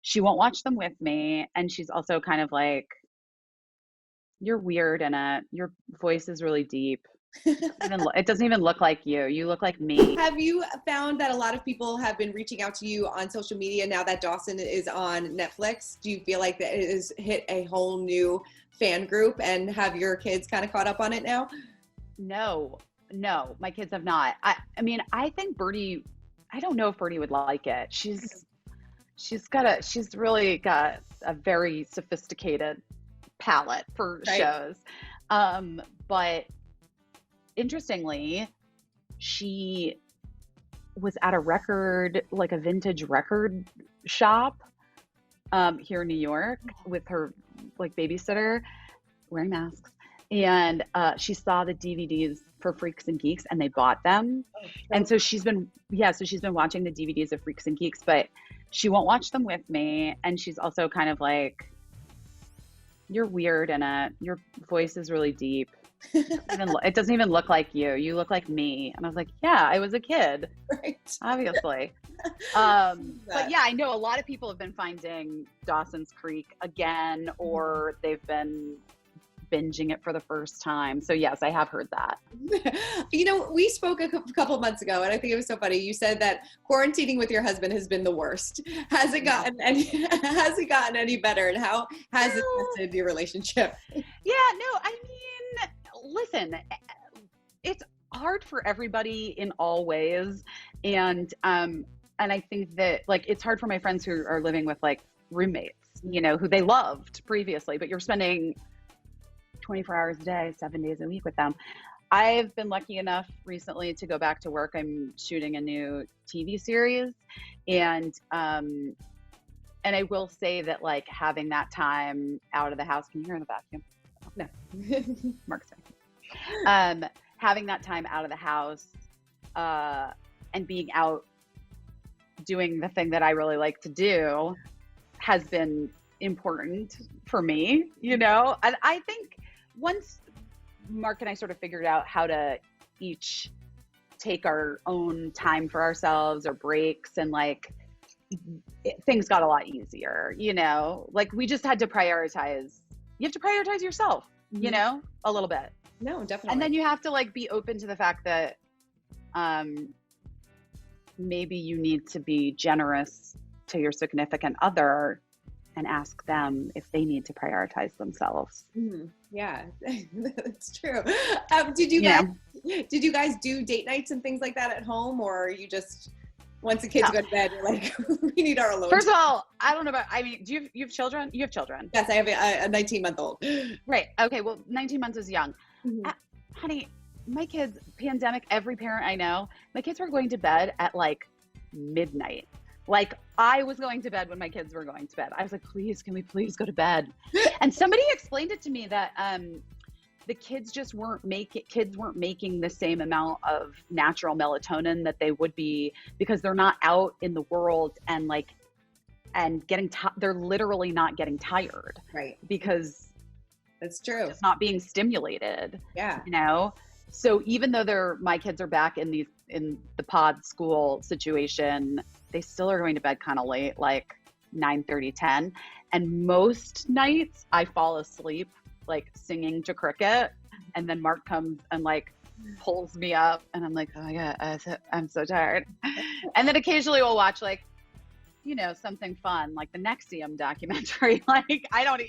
she won't watch them with me, and she's also kind of like, "You're weird in it. Your voice is really deep. It doesn't even look like you. You look like me." Have you found that a lot of people have been reaching out to you on social media now that Dawson is on Netflix? Do you feel like that it has hit a whole new fan group, and have your kids kind of caught up on it now? No, no, my kids have not. I mean, I think Birdie, I don't know if Birdie would like it. She's really got a very sophisticated palette for Right. shows. But interestingly, she was at a record, like a vintage record shop, here in New York with her like babysitter wearing masks. And she saw the DVDs for Freaks and Geeks and they bought them. And so she's been watching the DVDs of Freaks and Geeks, but she won't watch them with me. And she's also kind of like, "You're weird in it. Your voice is really deep. It doesn't even look like you. You look like me." And I was like, "Yeah, I was a kid, Right. obviously." But yeah, I know a lot of people have been finding Dawson's Creek again, or they've been binging it for the first time. So yes, I have heard that. We spoke a couple months ago, and I think it was so funny. You said that quarantining with your husband has been the worst. Has it gotten any? Has it gotten any better? And how has it Well, tested your relationship? yeah, no, I mean, listen, it's hard for everybody in all ways. And I think that like it's hard for my friends who are living with like roommates, who they loved previously, but you're spending 24 hours a day, 7 days a week with them. I've been lucky enough recently to go back to work. I'm shooting a new TV series, and I will say that like having that time out of the house. Can you hear the vacuum? No. Mark's having that time out of the house, and being out doing the thing that I really like to do has been important for me, And I think once Mark and I sort of figured out how to each take our own time for ourselves or breaks, and like things got a lot easier, like we just had to prioritize. You have to prioritize yourself, a little bit. No, definitely. And then you have to like be open to the fact that maybe you need to be generous to your significant other and ask them if they need to prioritize themselves. Yeah, that's true. Did you guys do date nights and things like that at home, or are you just once the kids go to bed, you're like, we need our alone First time? of all, I don't know about. I mean, you have children? You have children? Yes, I have a 19-month-old. Right. Okay. Well, 19 months is young, Mhm. honey. My kids, pandemic. Every parent I know, my kids were going to bed at like midnight. Like I was going to bed when my kids were going to bed. I was like, "Please, can we please go to bed?" And somebody explained it to me that the kids just weren't making the same amount of natural melatonin that they would be because they're not out in the world and they're literally not getting tired. Right. Because That's true. it's not being stimulated. Yeah. So even though my kids are back in the pod school situation, they still are going to bed kind of late, like 9:30, 10. And most nights I fall asleep like singing to cricket, and then Mark comes and like pulls me up, and I'm like, "Oh my God, I'm so tired." And then occasionally we'll watch like, something fun, like the Nexium documentary. Like I don't.